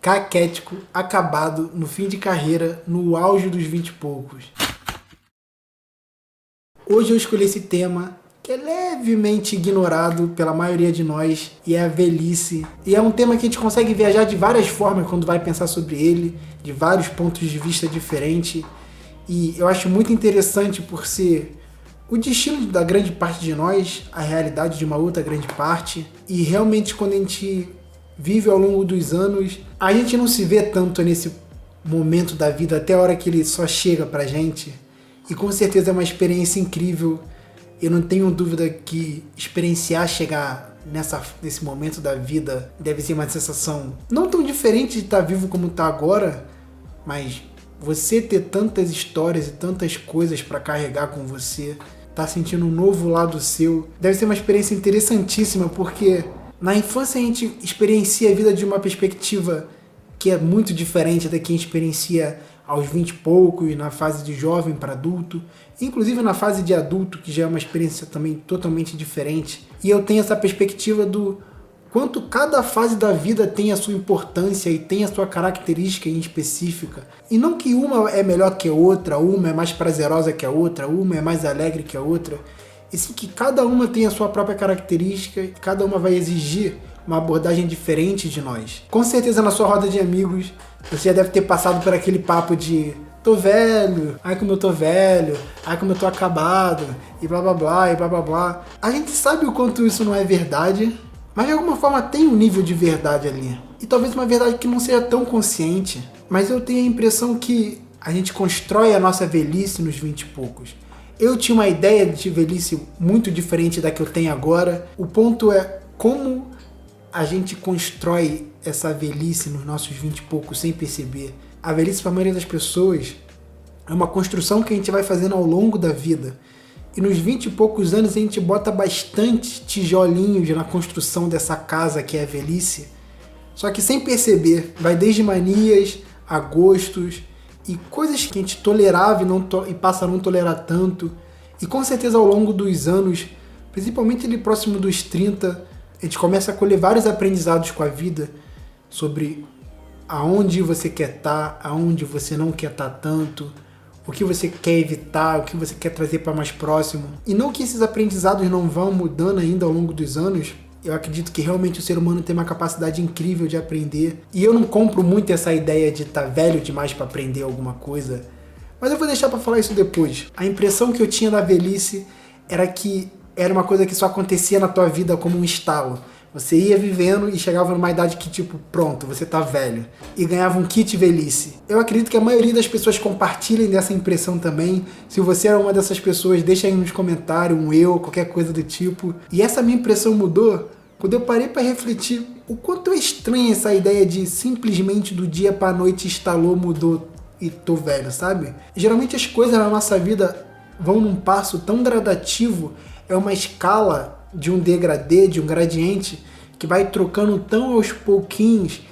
caquético, acabado, no fim de carreira, no auge dos 20 e poucos. Hoje eu escolhi esse tema que é levemente ignorado pela maioria de nós, e é a velhice. E é um tema que a gente consegue viajar de várias formas quando vai pensar sobre ele, de vários pontos de vista diferentes. E eu acho muito interessante por ser o destino da grande parte de nós, a realidade de uma outra grande parte. E realmente quando a gente vive ao longo dos anos, a gente não se vê tanto nesse momento da vida até a hora que ele só chega pra gente. E com certeza é uma experiência incrível. Eu não tenho dúvida que experienciar chegar nesse momento da vida deve ser uma sensação não tão diferente de estar vivo como está agora, mas você ter tantas histórias e tantas coisas para carregar com você, tá sentindo um novo lado seu, deve ser uma experiência interessantíssima, porque na infância a gente experiencia a vida de uma perspectiva que é muito diferente da que a gente experiencia aos 20 e poucos, na fase de jovem para adulto, inclusive na fase de adulto, que já é uma experiência também totalmente diferente. E eu tenho essa perspectiva do quanto cada fase da vida tem a sua importância e tem a sua característica em específica. E não que uma é melhor que a outra, uma é mais prazerosa que a outra, uma é mais alegre que a outra. E sim que cada uma tem a sua própria característica e cada uma vai exigir uma abordagem diferente de nós. Com certeza na sua roda de amigos, você já deve ter passado por aquele papo de tô velho, ai como eu tô velho, ai como eu tô acabado, e blá blá blá, e blá blá blá. A gente sabe o quanto isso não é verdade, mas de alguma forma tem um nível de verdade ali. E talvez uma verdade que não seja tão consciente, mas eu tenho a impressão que a gente constrói a nossa velhice nos 20 e poucos. Eu tinha uma ideia de velhice muito diferente da que eu tenho agora. O ponto é como a gente constrói essa velhice nos nossos 20 e poucos sem perceber. A velhice, para a maioria das pessoas, é uma construção que a gente vai fazendo ao longo da vida. E nos 20 e poucos anos a gente bota bastante tijolinhos na construção dessa casa que é a velhice. Só que sem perceber, vai desde manias a gostos e coisas que a gente tolerava e passa a não tolerar tanto. E com certeza ao longo dos anos, principalmente ali próximo dos 30, a gente começa a colher vários aprendizados com a vida sobre aonde você quer estar, aonde você não quer estar tanto, o que você quer evitar, o que você quer trazer para mais próximo. E não que esses aprendizados não vão mudando ainda ao longo dos anos, eu acredito que realmente o ser humano tem uma capacidade incrível de aprender. E eu não compro muito essa ideia de estar velho demais para aprender alguma coisa, mas eu vou deixar para falar isso depois. A impressão que eu tinha da velhice era que era uma coisa que só acontecia na tua vida como um estalo. Você ia vivendo e chegava numa idade que, tipo, pronto, você tá velho. E ganhava um kit velhice. Eu acredito que a maioria das pessoas compartilhem dessa impressão também. Se você é uma dessas pessoas, deixa aí nos comentários um eu, qualquer coisa do tipo. E essa minha impressão mudou quando eu parei para refletir o quanto é estranha essa ideia de simplesmente do dia pra noite estalou, mudou e tô velho, sabe? Geralmente as coisas na nossa vida vão num passo tão gradativo, é uma escala de um degradê, de um gradiente, que vai trocando tão aos pouquinhos,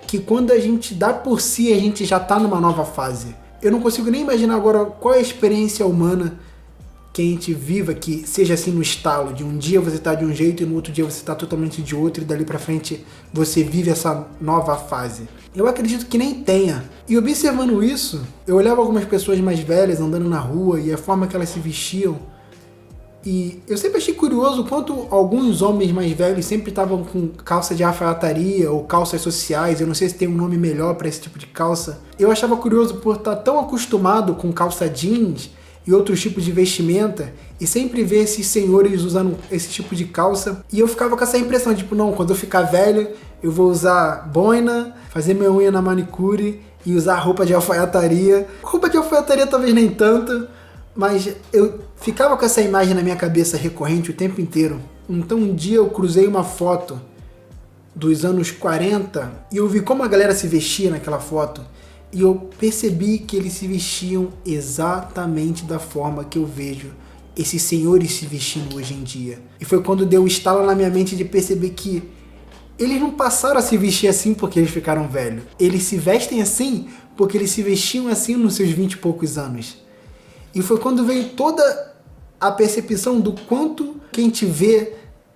que quando a gente dá por si, a gente já tá numa nova fase. Eu não consigo nem imaginar agora qual é a experiência humana que a gente viva, que seja assim no estalo, de um dia você tá de um jeito e no outro dia você tá totalmente de outro, e dali pra frente você vive essa nova fase. Eu acredito que nem tenha. E observando isso, eu olhava algumas pessoas mais velhas andando na rua e a forma que elas se vestiam, e eu sempre achei curioso quanto alguns homens mais velhos sempre estavam com calça de alfaiataria ou calças sociais. Eu não sei se tem um nome melhor para esse tipo de calça. Eu achava curioso por estar tão acostumado com calça jeans e outros tipos de vestimenta e sempre ver esses senhores usando esse tipo de calça. E eu ficava com essa impressão, tipo, não, quando eu ficar velho eu vou usar boina, fazer minha unha na manicure e usar roupa de alfaiataria. Roupa de alfaiataria talvez nem tanto, mas eu ficava com essa imagem na minha cabeça recorrente o tempo inteiro. Então um dia eu cruzei uma foto dos anos 40 e eu vi como a galera se vestia naquela foto. E eu percebi que eles se vestiam exatamente da forma que eu vejo esses senhores se vestindo hoje em dia. E foi quando deu um estalo na minha mente de perceber que eles não passaram a se vestir assim porque eles ficaram velhos. Eles se vestem assim porque eles se vestiam assim nos seus 20 e poucos anos. E foi quando veio toda a percepção do quanto que a gente vê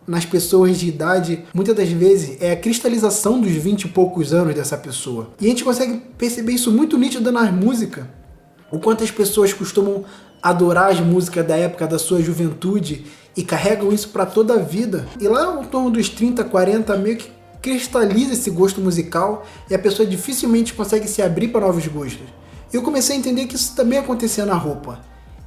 nas pessoas de idade, muitas das vezes, é a cristalização dos 20 e poucos anos dessa pessoa. E a gente consegue perceber isso muito nítido nas músicas. O quanto as pessoas costumam adorar as músicas da época da sua juventude e carregam isso para toda a vida. E lá em torno dos 30, 40, meio que cristaliza esse gosto musical e a pessoa dificilmente consegue se abrir para novos gostos. Eu comecei a entender que isso também acontecia na roupa.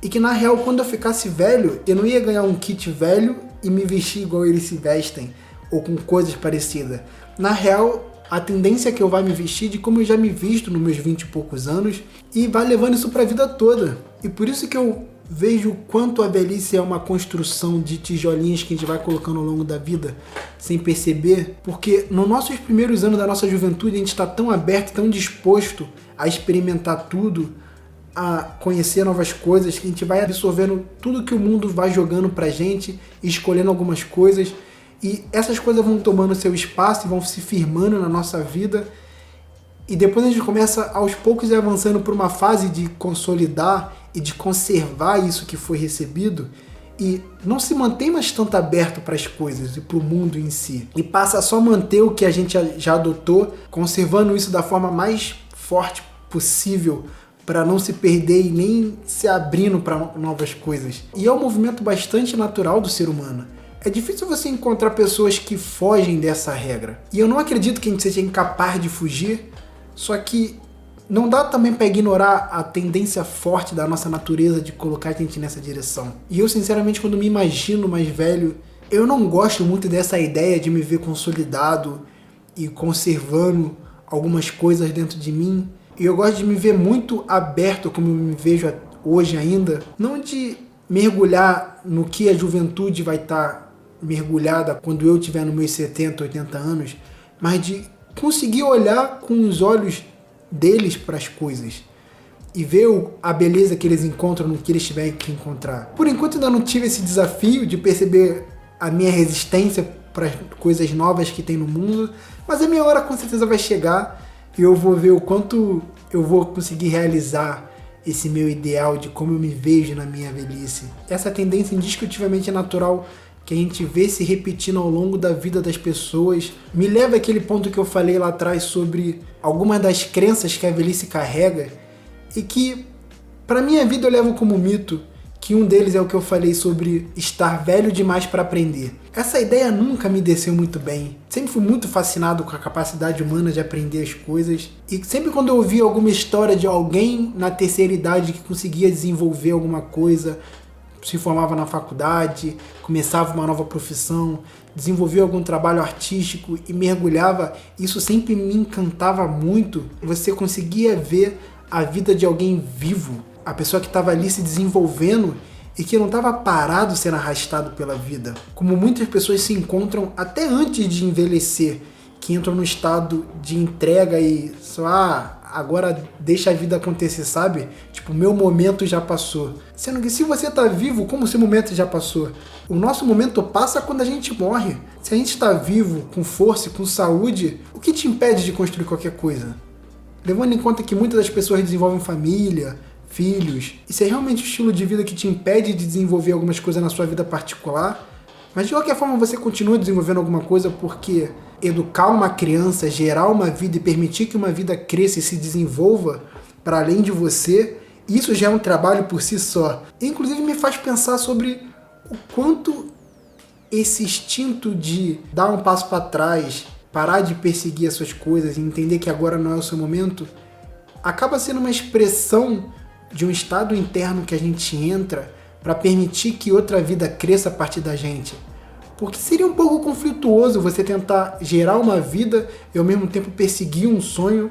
E que na real, quando eu ficasse velho, eu não ia ganhar um kit velho e me vestir igual eles se vestem, ou com coisas parecidas. Na real, a tendência é que eu vá me vestir de como eu já me visto nos meus 20 e poucos anos e vai levando isso para a vida toda. E por isso que eu vejo o quanto a velhice é uma construção de tijolinhos que a gente vai colocando ao longo da vida sem perceber, porque nos nossos primeiros anos da nossa juventude a gente está tão aberto, tão disposto a experimentar tudo, a conhecer novas coisas, que a gente vai absorvendo tudo que o mundo vai jogando pra gente e escolhendo algumas coisas, e essas coisas vão tomando seu espaço e vão se firmando na nossa vida, e depois a gente começa aos poucos avançando por uma fase de consolidar e de conservar isso que foi recebido, e não se mantém mais tanto aberto para as coisas e para o mundo em si, e passa a só manter o que a gente já adotou, conservando isso da forma mais forte possível, para não se perder e nem se abrindo para novas coisas. E é um movimento bastante natural do ser humano. É difícil você encontrar pessoas que fogem dessa regra. E eu não acredito que a gente seja incapaz de fugir, só que não dá também para ignorar a tendência forte da nossa natureza de colocar a gente nessa direção. E eu, sinceramente, quando me imagino mais velho, eu não gosto muito dessa ideia de me ver consolidado e conservando algumas coisas dentro de mim. E eu gosto de me ver muito aberto, como eu me vejo hoje ainda. Não de mergulhar no que a juventude vai estar mergulhada quando eu tiver nos meus 70, 80 anos, mas de conseguir olhar com os olhos deles para as coisas e ver a beleza que eles encontram no que eles tiverem que encontrar. Por enquanto ainda não tive esse desafio de perceber a minha resistência para as coisas novas que tem no mundo, mas a minha hora com certeza vai chegar. E eu vou ver o quanto eu vou conseguir realizar esse meu ideal de como eu me vejo na minha velhice. Essa tendência indiscutivelmente natural que a gente vê se repetindo ao longo da vida das pessoas me leva àquele ponto que eu falei lá atrás sobre algumas das crenças que a velhice carrega e que, para minha vida, eu levo como mito, que um deles é o que eu falei sobre estar velho demais para aprender. Essa ideia nunca me desceu muito bem. Sempre fui muito fascinado com a capacidade humana de aprender as coisas. E sempre quando eu ouvia alguma história de alguém na terceira idade que conseguia desenvolver alguma coisa, se formava na faculdade, começava uma nova profissão, desenvolvia algum trabalho artístico e mergulhava, isso sempre me encantava muito. Você conseguia ver a vida de alguém vivo, a pessoa que estava ali se desenvolvendo e que não estava parado sendo arrastado pela vida. Como muitas pessoas se encontram até antes de envelhecer, que entram no estado de entrega e só, agora deixa a vida acontecer, sabe? Tipo, meu momento já passou. Sendo que se você tá vivo, como seu momento já passou? O nosso momento passa quando a gente morre. Se a gente está vivo, com força e com saúde, o que te impede de construir qualquer coisa? Levando em conta que muitas das pessoas desenvolvem família, filhos, isso é realmente o estilo de vida que te impede de desenvolver algumas coisas na sua vida particular, mas de qualquer forma você continua desenvolvendo alguma coisa porque educar uma criança, gerar uma vida e permitir que uma vida cresça e se desenvolva para além de você, isso já é um trabalho por si só. E, inclusive me faz pensar sobre o quanto esse instinto de dar um passo para trás, parar de perseguir as suas coisas e entender que agora não é o seu momento, acaba sendo uma expressão de um estado interno que a gente entra para permitir que outra vida cresça a partir da gente. Porque seria um pouco conflituoso você tentar gerar uma vida e ao mesmo tempo perseguir um sonho.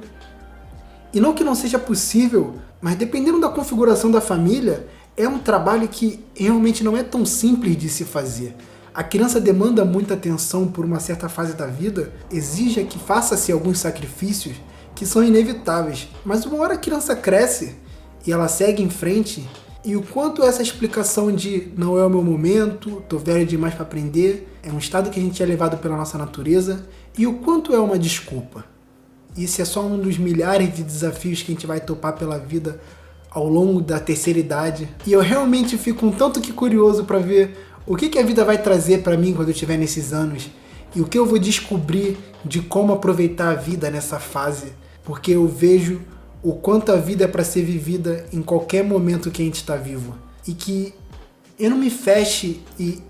E não que não seja possível, mas dependendo da configuração da família, é um trabalho que realmente não é tão simples de se fazer. A criança demanda muita atenção por uma certa fase da vida, exige que faça-se alguns sacrifícios que são inevitáveis. Mas uma hora a criança cresce e ela segue em frente, e o quanto essa explicação de não é o meu momento, tô velho demais para aprender, é um estado que a gente é levado pela nossa natureza, e o quanto é uma desculpa. Isso é só um dos milhares de desafios que a gente vai topar pela vida ao longo da terceira idade. E eu realmente fico um tanto que curioso para ver O que a vida vai trazer para mim quando eu estiver nesses anos? E o que eu vou descobrir de como aproveitar a vida nessa fase? Porque eu vejo o quanto a vida é para ser vivida em qualquer momento que a gente está vivo. E que eu não me feche e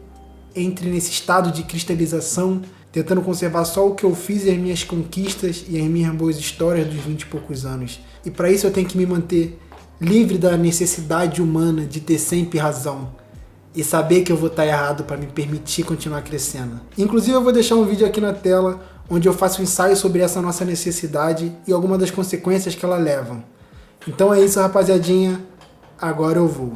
entre nesse estado de cristalização, tentando conservar só o que eu fiz e as minhas conquistas e as minhas boas histórias dos 20 e poucos anos. E para isso eu tenho que me manter livre da necessidade humana de ter sempre razão e saber que eu vou estar errado para me permitir continuar crescendo. Inclusive eu vou deixar um vídeo aqui na tela onde eu faço um ensaio sobre essa nossa necessidade e algumas das consequências que ela leva. Então é isso, rapaziadinha. Agora eu vou.